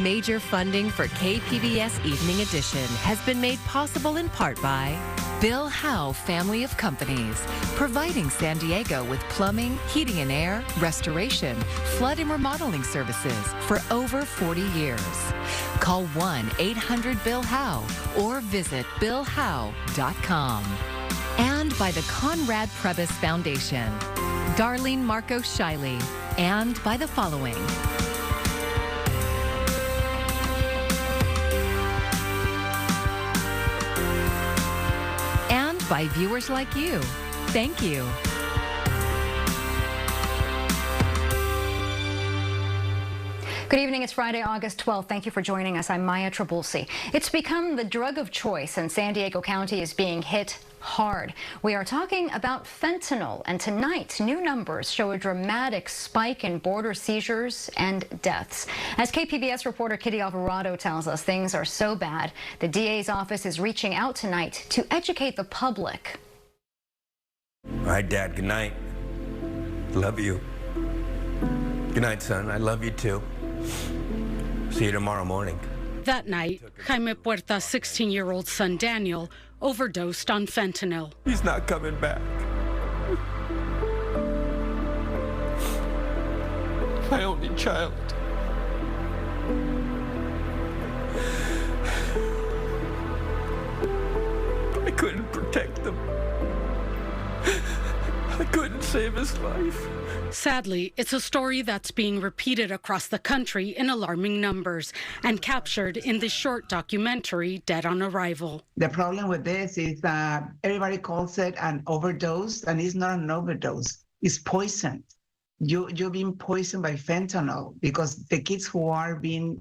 Major funding for KPBS Evening Edition has been made possible in part by Bill Howe Family of Companies, providing San Diego with plumbing, heating and air, restoration, flood and remodeling services for over 40 years. Call 1-800-BILL-HOWE or visit billhowe.com. And by the Conrad Prebys Foundation, Darlene Marco Shiley, and by the following. And by viewers like you. Thank you. Good evening. It's Friday, August 12th. Thank you for joining us. I'm Maya Trabulsi. It's become the drug of choice, and San Diego County is being hit hard. We are talking about fentanyl, and tonight, new numbers show a dramatic spike in border seizures and deaths. As KPBS reporter Kitty Alvarado tells us, things are so bad, the DA's office is reaching out tonight to educate the public. All right, Dad, good night. Love you. Good night, son. I love you too. See you tomorrow morning. That night, Jaime Puerta's 16-year-old son Daniel overdosed on fentanyl. He's not coming back. My only child. I couldn't protect him. I couldn't save his life. Sadly, it's a story that's being repeated across the country in alarming numbers and captured in the short documentary Dead on Arrival. The problem with this is that everybody calls it an overdose, and it's not an overdose. It's poison. You're being poisoned by fentanyl, because the kids who are being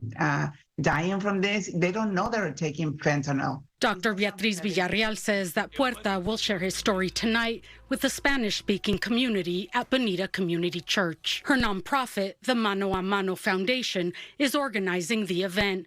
dying from this, they don't know they're taking fentanyl. Dr. Beatriz Villarreal says that Puerta will share his story tonight with the Spanish-speaking community at Bonita Community Church. Her nonprofit, the Mano a Mano Foundation, is organizing the event.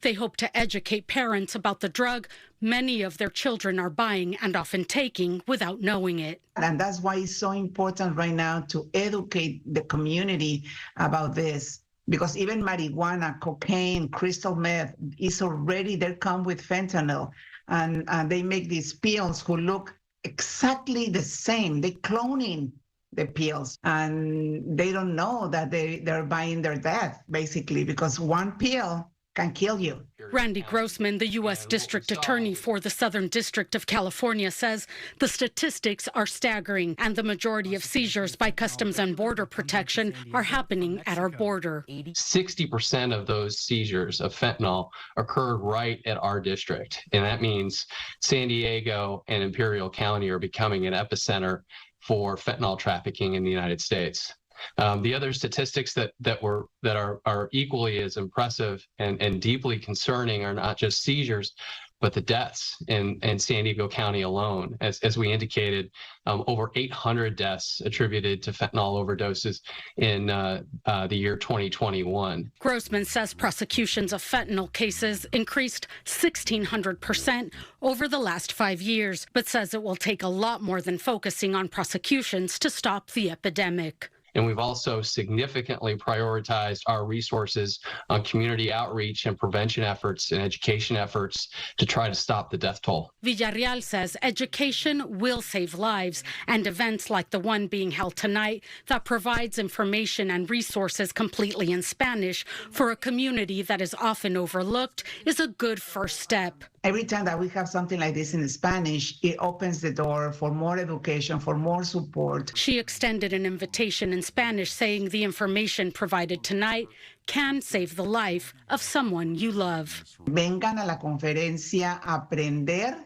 They hope to educate parents about the drug many of their children are buying and often taking without knowing it. And that's why it's so important right now to educate the community about this. Because even marijuana, cocaine, crystal meth is already, they come with fentanyl. And they make these pills who look exactly the same. They're cloning the pills. And they don't know that they're buying their death, basically, because one pill can kill you. Randy Grossman, the U.S. District Attorney for the Southern District of California, says the statistics are staggering, and the majority of seizures by Customs and Border Protection are happening at our border. 60% of those seizures of fentanyl occurred right at our district, and that means San Diego and Imperial County are becoming an epicenter for fentanyl trafficking in the United States. The other statistics that are equally as impressive and deeply concerning are not just seizures, but the deaths in San Diego County alone. As we indicated, over 800 deaths attributed to fentanyl overdoses in the year 2021. Grossman says prosecutions of fentanyl cases increased 1,600% over the last 5 years, but says it will take a lot more than focusing on prosecutions to stop the epidemic. And we've also significantly prioritized our resources on community outreach and prevention efforts and education efforts to try to stop the death toll. Villarreal says education will save lives, and events like the one being held tonight that provides information and resources completely in Spanish for a community that is often overlooked is a good first step. Every time that we have something like this in Spanish, it opens the door for more education, for more support. She extended an invitation in Spanish saying the information provided tonight can save the life of someone you love. Vengan a la conferencia a aprender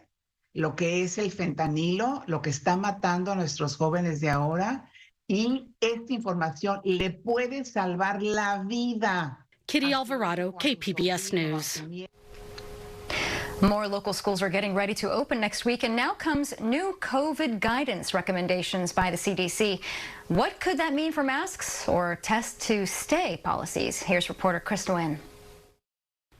lo que es el fentanilo, lo que está matando a nuestros jóvenes de ahora, y esta información le puede salvar la vida. Kitty Alvarado, KPBS News. More local schools are getting ready to open next week, and now comes new COVID guidance recommendations by the CDC. What could that mean for masks or test to stay policies? Here's reporter Krista Wynn.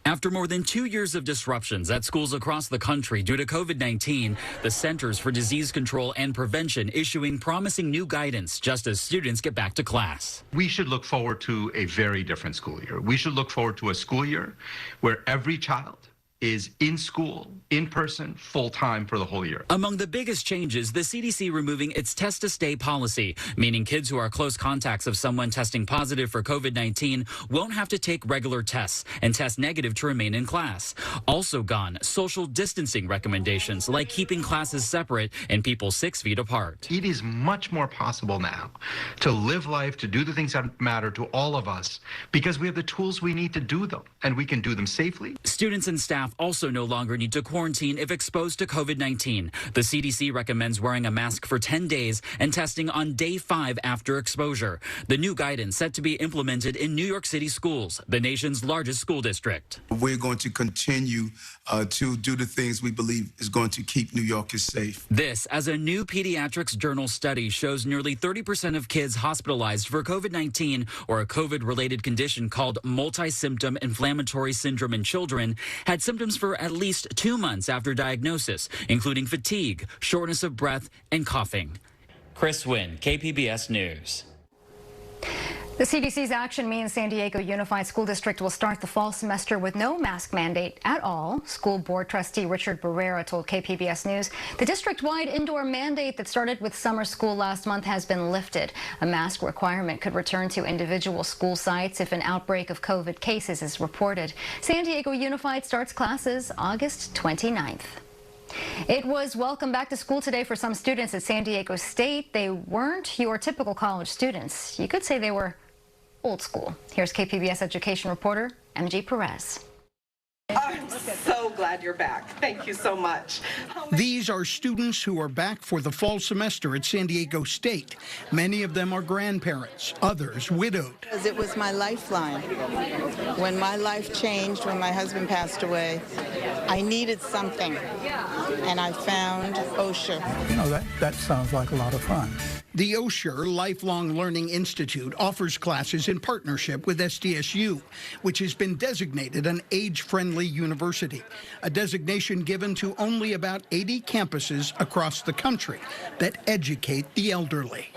After more than 2 years of disruptions at schools across the country due to COVID-19, the Centers for Disease Control and Prevention issuing promising new guidance just as students get back to class. We should look forward to a very different school year. We should look forward to a school year where every child is in school, in person, full-time for the whole year. Among the biggest changes, the CDC removing its test to stay policy, meaning kids who are close contacts of someone testing positive for COVID-19 won't have to take regular tests and test negative to remain in class. Also gone, social distancing recommendations like keeping classes separate and people 6 feet apart. It is much more possible now to live life, to do the things that matter to all of us, because we have the tools we need to do them, and we can do them safely. Students and staff also no longer need to quarantine if exposed to COVID-19. The CDC recommends wearing a mask for 10 days and testing on day 5 after exposure. The new guidance set to be implemented in New York City schools, the nation's largest school district. We're going to continue to do the things we believe is going to keep New Yorkers safe. This, as a new Pediatrics Journal study shows nearly 30% of kids hospitalized for COVID-19 or a COVID-related condition called multi-symptom inflammatory syndrome in children had symptoms for at least 2 months after diagnosis, including fatigue, shortness of breath, and coughing. Chris Wynn, KPBS News. The CDC's action means San Diego Unified School District will start the fall semester with no mask mandate at all. School Board Trustee Richard Barrera told KPBS News the district-wide indoor mandate that started with summer school last month has been lifted. A mask requirement could return to individual school sites if an outbreak of COVID cases is reported. San Diego Unified starts classes August 29th. It was welcome back to school today for some students at San Diego State. They weren't your typical college students. You could say they were old school. Here's KPBS education reporter MG Perez. I'm so glad you're back. Thank you so much. These are students who are back for the fall semester at San Diego State. Many of them are grandparents, others widowed. It was my lifeline. When my life changed, when my husband passed away, I needed something, and I found OSHA. You know, that sounds like a lot of fun. The OSHA Lifelong Learning Institute offers classes in partnership with SDSU, which has been designated an age-friendly university, a designation given to only about 80 campuses across the country that educate the elderly.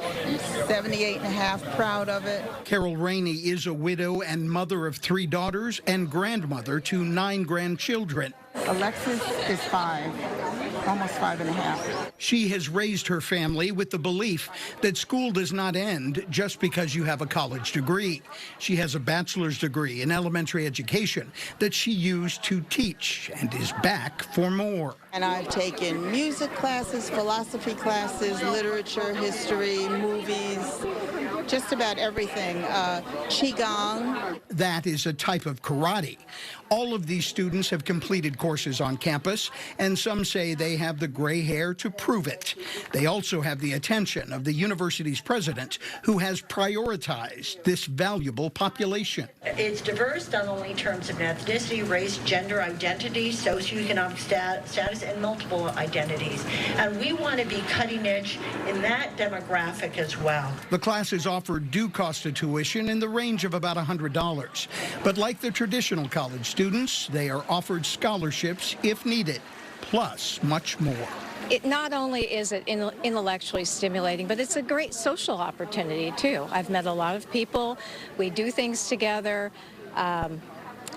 78 and a half, proud of it. Carol Rainey is a widow and mother of 3 daughters and grandmother to 9 grandchildren. Alexis is 5, almost 5 and a half. She has raised her family with the belief that school does not end just because you have a college degree. She has a bachelor's degree in elementary education that she used to teach and is back for more. And I've taken music classes, philosophy classes, literature, history, movies, just about everything. Qigong. That is a type of karate. All of these students have completed courses on campus, and some say they have the gray hair to prove it. They also have the attention of the university's president, who has prioritized this valuable population. It's diverse not only in terms of ethnicity, race, gender, identity, socioeconomic status, and multiple identities. And we want to be cutting edge in that demographic as well. The classes offer due cost of tuition in the range of about $100. But like the traditional college students, they are offered scholarships if needed, plus much more. It not only is it intellectually stimulating, but it's a great social opportunity too. I've met a lot of people. We do things together.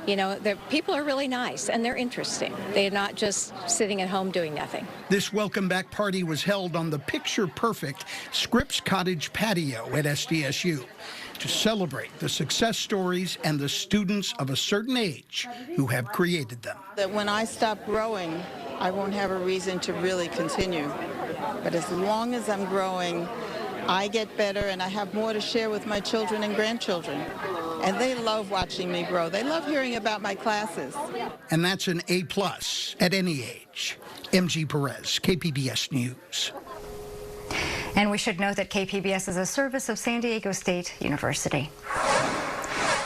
You know, the people are really nice and they're interesting. They're not just sitting at home doing nothing. This welcome back party was held on the picture-perfect Scripps Cottage patio at SDSU to celebrate the success stories and the students of a certain age who have created them. That when I stop growing, I won't have a reason to really continue. But as long as I'm growing, I get better and I have more to share with my children and grandchildren. And they love watching me grow. They love hearing about my classes. And that's an A+ at any age. MG Perez, KPBS News. And we should note that KPBS is a service of San Diego State University.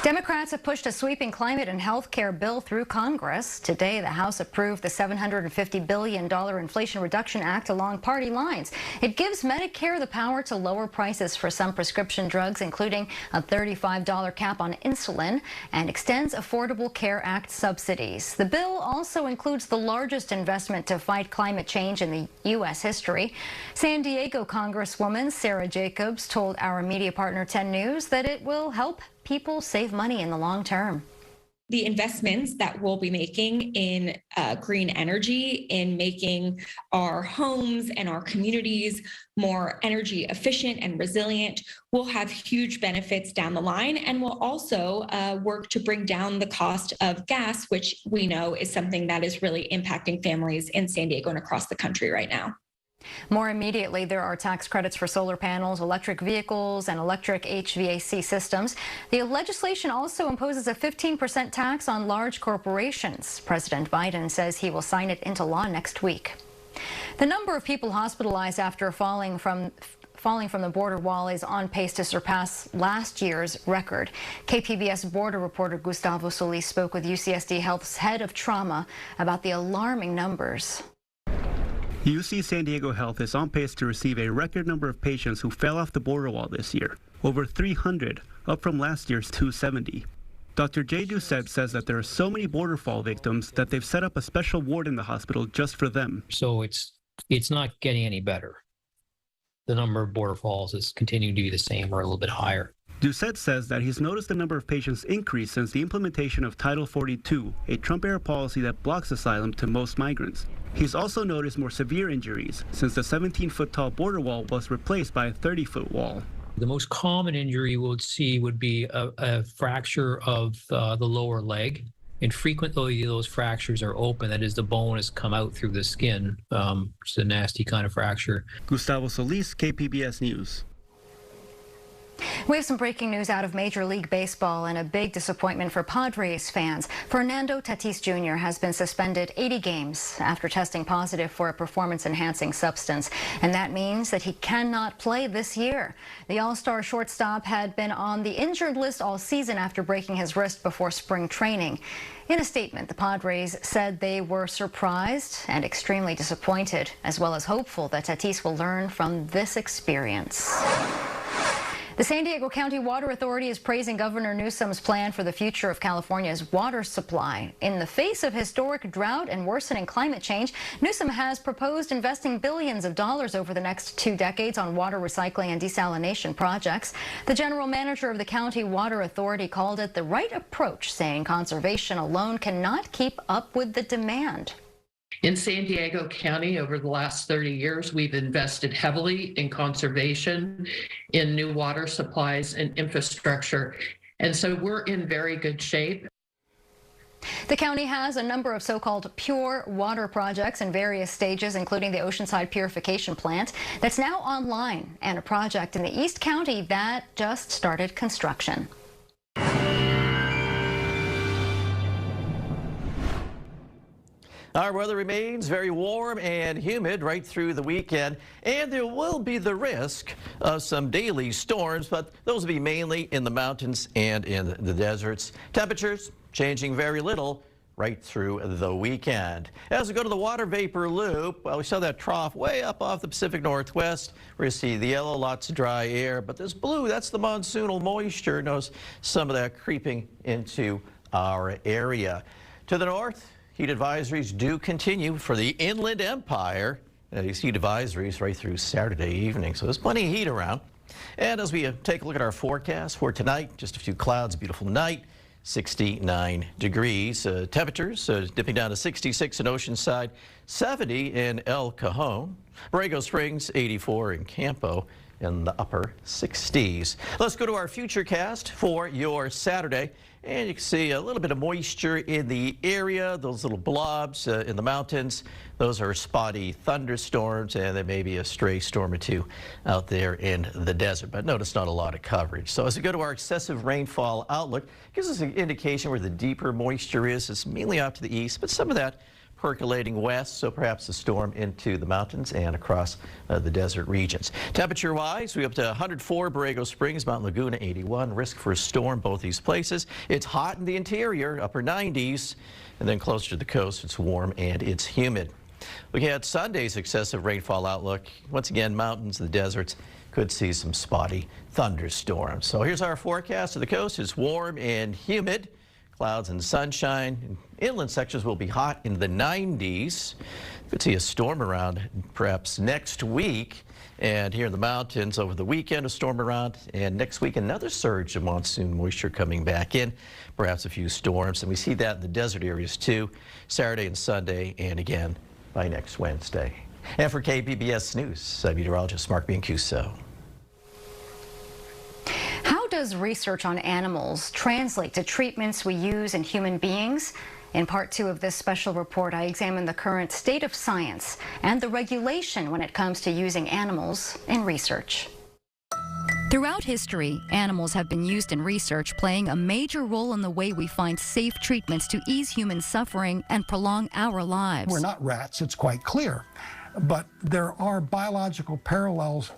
Democrats have pushed a sweeping climate and health care bill through Congress. Today, the House approved the $750 billion Inflation Reduction Act along party lines. It gives Medicare the power to lower prices for some prescription drugs, including a $35 cap on insulin, and extends Affordable Care Act subsidies. The bill also includes the largest investment to fight climate change in the U.S. history. San Diego Congresswoman Sarah Jacobs told our media partner 10 News that it will help people save money in the long term. The investments that we'll be making in green energy, in making our homes and our communities more energy efficient and resilient, will have huge benefits down the line, and will also work to bring down the cost of gas, which we know is something that is really impacting families in San Diego and across the country right now. More immediately, there are tax credits for solar panels, electric vehicles, and electric HVAC systems. The legislation also imposes a 15% tax on large corporations. President Biden says he will sign it into law next week. The number of people hospitalized after falling from the border wall is on pace to surpass last year's record. KPBS border reporter Gustavo Solis spoke with UCSD Health's head of trauma about the alarming numbers. UC San Diego Health is on pace to receive a record number of patients who fell off the border wall this year, over 300, up from last year's 270. Dr. Jay Doucette says that there are so many border fall victims that they've set up a special ward in the hospital just for them. So it's not getting any better. The number of border falls is continuing to be the same or a little bit higher. Doucette says that he's noticed the number of patients increase since the implementation of Title 42, a Trump-era policy that blocks asylum to most migrants. He's also noticed more severe injuries since the 17-foot-tall border wall was replaced by a 30-foot wall. The most common injury we'll see would be a fracture of the lower leg. And frequently those fractures are open. That is, the bone has come out through the skin, which is a nasty kind of fracture. Gustavo Solis, KPBS News. We have some breaking news out of Major League Baseball and a big disappointment for Padres fans. Fernando Tatis Jr. has been suspended 80 games after testing positive for a performance-enhancing substance, and that means that he cannot play this year. The All-Star shortstop had been on the injured list all season after breaking his wrist before spring training. In a statement, the Padres said they were surprised and extremely disappointed, as well as hopeful that Tatis will learn from this experience. The San Diego County Water Authority is praising Governor Newsom's plan for the future of California's water supply. In the face of historic drought and worsening climate change, Newsom has proposed investing billions of dollars over the next 2 decades on water recycling and desalination projects. The general manager of the County Water Authority called it the right approach, saying conservation alone cannot keep up with the demand. In San Diego County, over the last 30 years, we've invested heavily in conservation, in new water supplies and infrastructure. And so we're in very good shape. The county has a number of so-called pure water projects in various stages, including the Oceanside Purification Plant that's now online, and a project in the East County that just started construction. Our weather remains very warm and humid right through the weekend, and there will be the risk of some daily storms, but those will be mainly in the mountains and in the deserts. Temperatures changing very little right through the weekend. As we go to the water vapor loop, well, we saw that trough way up off the Pacific Northwest. We're going to see the yellow, lots of dry air, but this blue, that's the monsoonal moisture. Notice some of that creeping into our area. To the north, heat advisories do continue for the Inland Empire. These heat advisories right through Saturday evening, so there's plenty of heat around. And as we take a look at our forecast for tonight, just a few clouds, beautiful night, 69 degrees. Temperatures dipping down to 66 in Oceanside, 70 in El Cajon. Borrego Springs, 84 in Campo, in the upper 60s. Let's go to our futurecast for your Saturday. And you can see a little bit of moisture in the area, those little blobs in the mountains. Those are spotty thunderstorms, and there may be a stray storm or two out there in the desert. But notice not a lot of coverage. So as we go to our excessive rainfall outlook, it gives us an indication where the deeper moisture is. It's mainly out to the east, but some of that percolating west, so perhaps a storm into the mountains and across the desert regions. Temperature-wise, we up to 104 Borrego Springs, Mount Laguna 81. Risk for a storm both these places. It's hot in the interior, upper 90s, and then closer to the coast, it's warm and it's humid. Looking at Sunday's excessive rainfall outlook, once again, mountains, the deserts could see some spotty thunderstorms. So here's our forecast of the coast. It's warm and humid. Clouds and sunshine. Inland sections will be hot in the 90s. Could see a storm around perhaps next week. And here in the mountains over the weekend, a storm around. And next week, another surge of monsoon moisture coming back in. Perhaps a few storms. And we see that in the desert areas too, Saturday and Sunday, and again by next Wednesday. And for KPBS News, I'm meteorologist Mark Biancuso. How does research on animals translate to treatments we use in human beings? In part 2 of this special report, I examine the current state of science and the regulation when it comes to using animals in research. Throughout history, animals have been used in research, playing a major role in the way we find safe treatments to ease human suffering and prolong our lives. We're not rats, it's quite clear. But there are biological parallels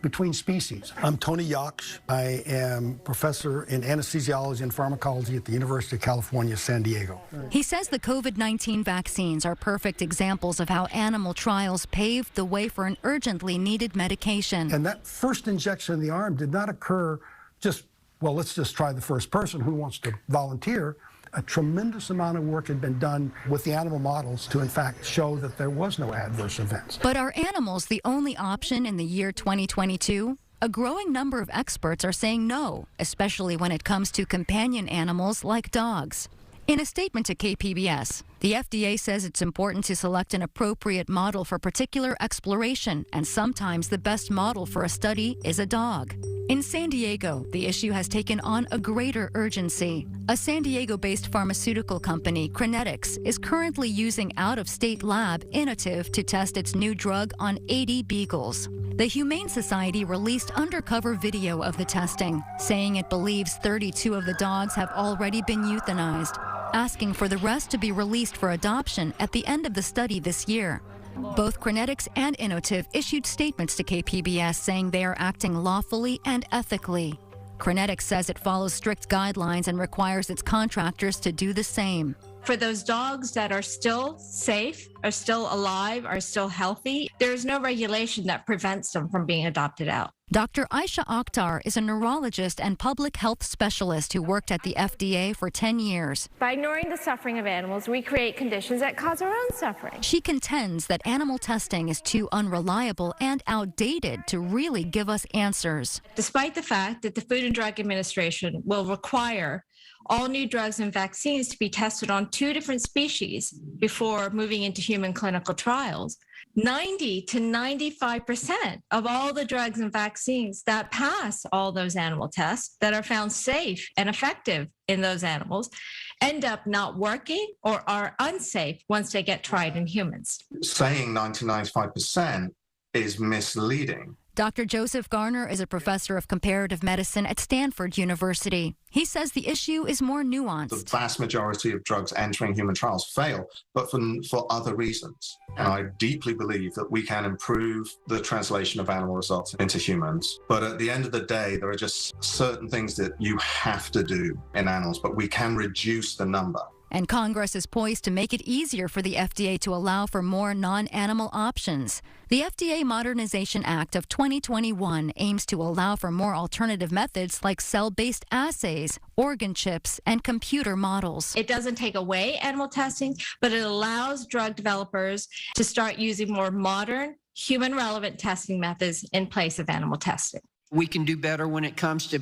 between species. I'm Tony Yaksh. I am professor in anesthesiology and pharmacology at the University of California, San Diego. He says the COVID-19 vaccines are perfect examples of how animal trials paved the way for an urgently needed medication. And that first injection in the arm did not occur just, well, let's just try the first person who wants to volunteer. A tremendous amount of work had been done with the animal models to, in fact, show that there was no adverse events. But are animals the only option in the year 2022? A growing number of experts are saying no, especially when it comes to companion animals like dogs. In a statement to KPBS, the FDA says it's important to select an appropriate model for particular exploration, and sometimes the best model for a study is a dog. In San Diego, the issue has taken on a greater urgency. A San Diego-based pharmaceutical company, Crinetics, is currently using out-of-state lab Innovative to test its new drug on 80 beagles. The Humane Society released undercover video of the testing, saying it believes 32 of the dogs have already been euthanized, asking for the rest to be released for adoption at the end of the study this year. Both Crinetics and Innovative issued statements to KPBS saying they are acting lawfully and ethically. Crinetics says it follows strict guidelines and requires its contractors to do the same. For those dogs that are still safe, are still alive, are still healthy, there's no regulation that prevents them from being adopted out. Dr. Aisha Akhtar is a neurologist and public health specialist who worked at the FDA for 10 years. By ignoring the suffering of animals, we create conditions that cause our own suffering. She contends that animal testing is too unreliable and outdated to really give us answers. Despite the fact that the Food and Drug Administration will require all new drugs and vaccines to be tested on 2 different species before moving into human clinical trials, 90 to 95% of all the drugs and vaccines that pass all those animal tests that are found safe and effective in those animals end up not working or are unsafe once they get tried in humans. Saying 90-95% is misleading. Dr. Joseph Garner is a professor of comparative medicine at Stanford University. He says the issue is more nuanced. The vast majority of drugs entering human trials fail, but for other reasons. And I deeply believe that we can improve the translation of animal results into humans. But at the end of the day, there are just certain things that you have to do in animals, but we can reduce the number. And Congress is poised to make it easier for the FDA to allow for more non-animal options. The FDA Modernization Act of 2021 aims to allow for more alternative methods like cell-based assays, organ chips, and computer models. It doesn't take away animal testing, but it allows drug developers to start using more modern, human-relevant testing methods in place of animal testing. We can do better when it comes to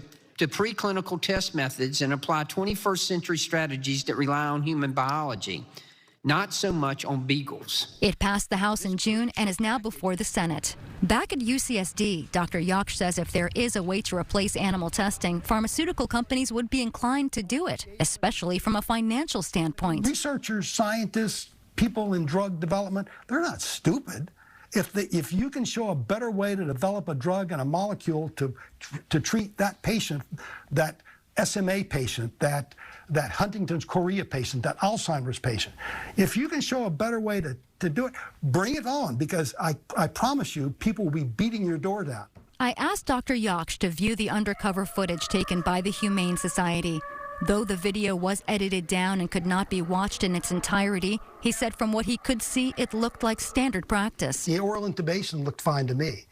preclinical test methods and apply 21st century strategies that rely on human biology, not so much on beagles. It passed the House in June and is now before the Senate. Back at UCSD, Dr. Yaksh says if there is a way to replace animal testing, pharmaceutical companies would be inclined to do it, especially from a financial standpoint. Researchers, scientists, people in drug development, they're not stupid. If you can show a better way to develop a drug and a molecule to treat that patient that SMA patient, that Huntington's chorea patient, that Alzheimer's patient. If you can show a better way to do it, bring it on, because I promise you, people will be beating your door down. I asked Dr. Yaksh to view the undercover footage taken by the Humane Society. Though the video was edited down and could not be watched in its entirety, he said from what he could see, it looked like standard practice. The oral intubation looked fine to me.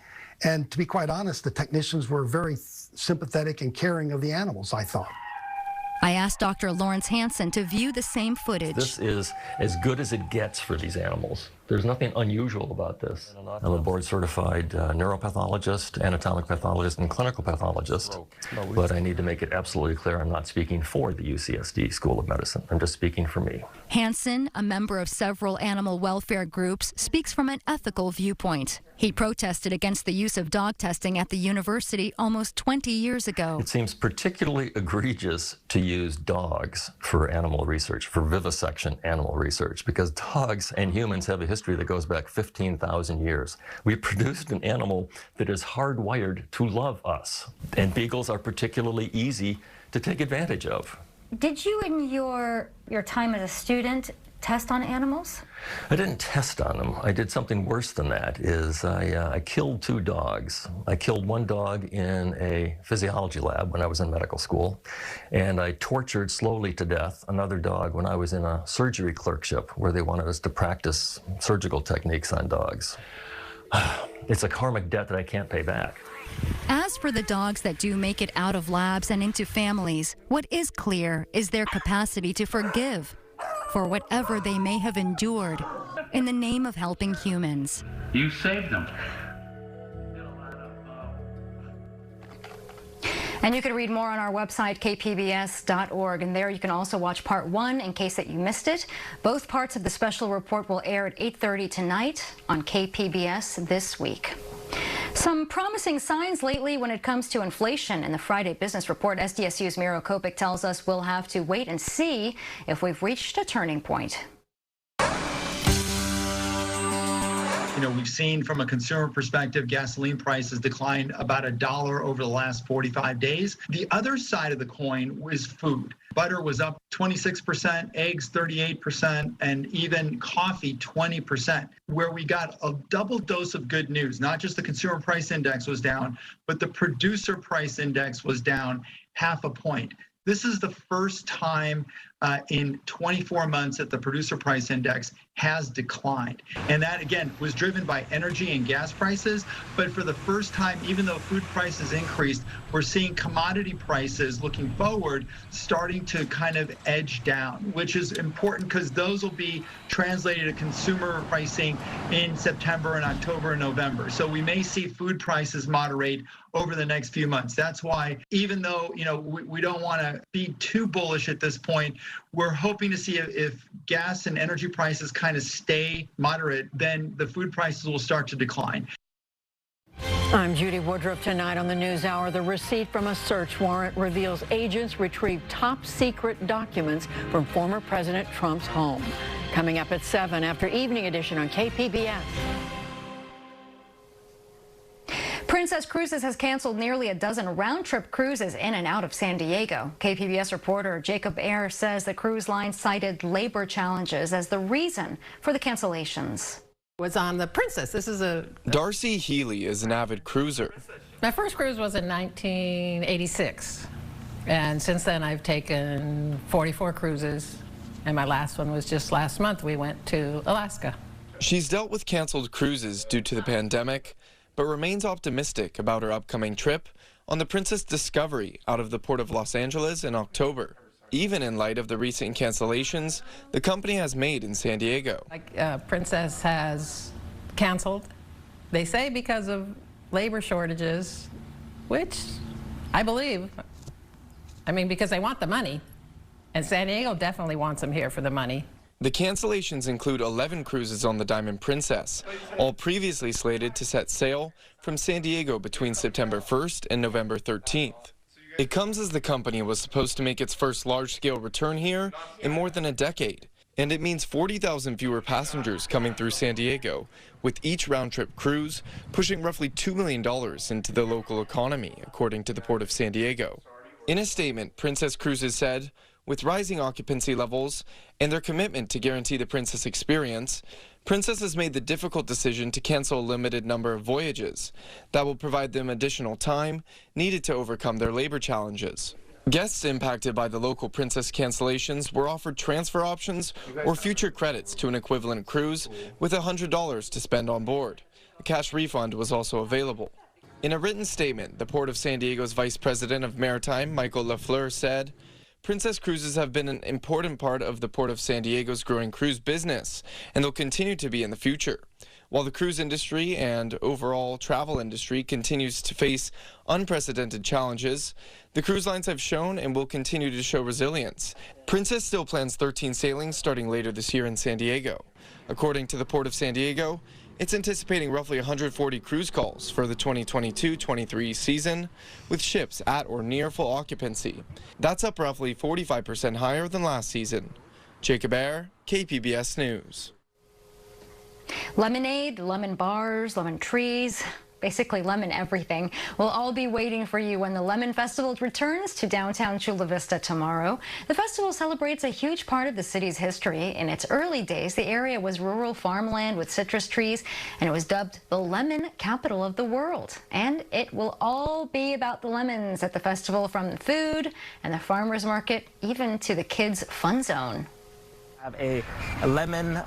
And to be quite honest, the technicians were very sympathetic and caring of the animals, I thought. I asked Dr. Lawrence Hansen to view the same footage. This is as good as it gets for these animals. There's nothing unusual about this. I'm a board-certified neuropathologist, anatomic pathologist, and clinical pathologist, but I need to make it absolutely clear I'm not speaking for the UCSD School of Medicine. I'm just speaking for me. Hansen, a member of several animal welfare groups, speaks from an ethical viewpoint. He protested against the use of dog testing at the university almost 20 years ago. It seems particularly egregious to use dogs for animal research, for vivisection animal research, because dogs and humans have a history that goes back 15,000 years. We produced an animal that is hardwired to love us, and beagles are particularly easy to take advantage of. Did you, in your time as a student, test on animals? I didn't test on them. I did something worse than that. I killed 2 dogs. I killed one dog in a physiology lab when I was in medical school, and I tortured slowly to death another dog when I was in a surgery clerkship where they wanted us to practice surgical techniques on dogs. It's a karmic debt that I can't pay back. As for the dogs that do make it out of labs and into families, what is clear is their capacity to forgive for whatever they may have endured in the name of helping humans. You saved them. And you can read more on our website, kpbs.org, and there you can also watch part 1 in case that you missed it. Both parts of the special report will air at 8:30 tonight on KPBS This Week. Some promising signs lately when it comes to inflation. In the Friday Business Report, SDSU's Miro Kopik tells us we'll have to wait and see if we've reached a turning point. You know, we've seen from a consumer perspective, gasoline prices declined about $1 over the last 45 days. The other side of the coin is food. Butter was up 26%, eggs 38%, and even coffee 20%, where we got a double dose of good news. Not just the consumer price index was down, but the producer price index was down 0.5 point. This is the first time in 24 months that the producer price index has declined. And that, again, was driven by energy and gas prices. But for the first time, even though food prices increased, we're seeing commodity prices looking forward starting to kind of edge down, which is important because those will be translated to consumer pricing in September and October and November. So we may see food prices moderate over the next few months. That's why, even though, you know, we don't want to be too bullish at this point, we're hoping to see if gas and energy prices kind of stay moderate, then the food prices will start to decline. I'm Judy Woodruff. Tonight on the NewsHour, the receipt from a search warrant reveals agents retrieved top secret documents from former President Trump's home. Coming up at 7 after Evening Edition on KPBS. Princess Cruises has canceled nearly a dozen round-trip cruises in and out of San Diego. KPBS reporter Jacob Ayer says the cruise line cited labor challenges as the reason for the cancellations. Was on the Princess. This is a... Darcy Healy is an avid cruiser. My first cruise was in 1986. And since then I've taken 44 cruises. And my last one was just last month. We went to Alaska. She's dealt with canceled cruises due to the pandemic, but remains optimistic about her upcoming trip on the Princess Discovery out of the Port of Los Angeles in October. Even in light of the recent cancellations the company has made in San Diego. Princess has canceled, they say because of labor shortages, which I believe. I mean, because they want the money. And San Diego definitely wants them here for the money. The cancellations include 11 cruises on the Diamond Princess, all previously slated to set sail from San Diego between September 1st and November 13th. It comes as the company was supposed to make its first large-scale return here in more than a decade, and it means 40,000 fewer passengers coming through San Diego, with each round-trip cruise pushing roughly $2 million into the local economy, according to the Port of San Diego. In a statement, Princess Cruises said, with rising occupancy levels and their commitment to guarantee the Princess experience, Princess has made the difficult decision to cancel a limited number of voyages that will provide them additional time needed to overcome their labor challenges. Guests impacted by the local Princess cancellations were offered transfer options or future credits to an equivalent cruise with $100 to spend on board. A cash refund was also available. In a written statement, the Port of San Diego's Vice President of Maritime, Michael Lafleur, said, Princess Cruises have been an important part of the Port of San Diego's growing cruise business, and they'll continue to be in the future. While the cruise industry and overall travel industry continues to face unprecedented challenges, the cruise lines have shown and will continue to show resilience. Princess still plans 13 sailings starting later this year in San Diego. According to the Port of San Diego, it's anticipating roughly 140 cruise calls for the 2022-23 season, with ships at or near full occupancy. That's up roughly 45% higher than last season. Jacob Ayer, KPBS News. Lemonade, lemon bars, lemon trees, basically lemon everything. We'll all be waiting for you when the Lemon Festival returns to downtown Chula Vista tomorrow. The festival celebrates a huge part of the city's history. In its early days, the area was rural farmland with citrus trees, and it was dubbed the lemon capital of the world. And it will all be about the lemons at the festival, from the food and the farmers market, even to the kids' fun zone. Have a lemon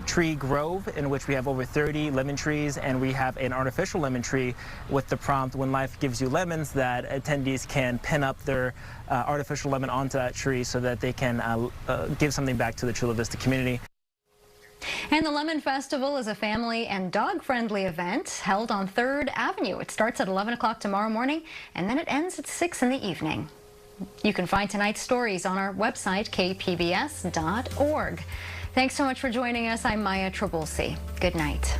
tree grove in which we have over 30 lemon trees, and we have an artificial lemon tree with the prompt, when life gives you lemons, that attendees can pin up their artificial lemon onto that tree so that they can give something back to the Chula Vista community. And the Lemon Festival is a family and dog-friendly event held on 3rd Avenue. It starts at 11 o'clock tomorrow morning, and then it ends at 6 in the evening. You can find tonight's stories on our website, kpbs.org. Thanks so much for joining us. I'm Maya Trabulsi. Good night.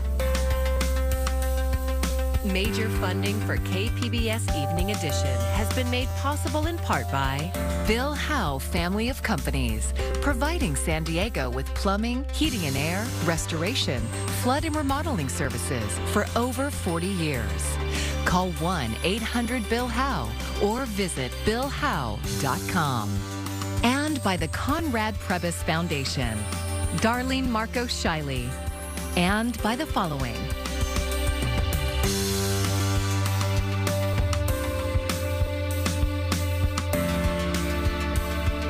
Major funding for KPBS Evening Edition has been made possible in part by Bill Howe Family of Companies, providing San Diego with plumbing, heating and air, restoration, flood and remodeling services for over 40 years. Call 1-800-BILL-HOWE or visit billhowe.com. And by the Conrad Prebys Foundation, Darlene Marco Shiley, and by the following.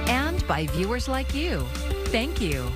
And by viewers like you. Thank you.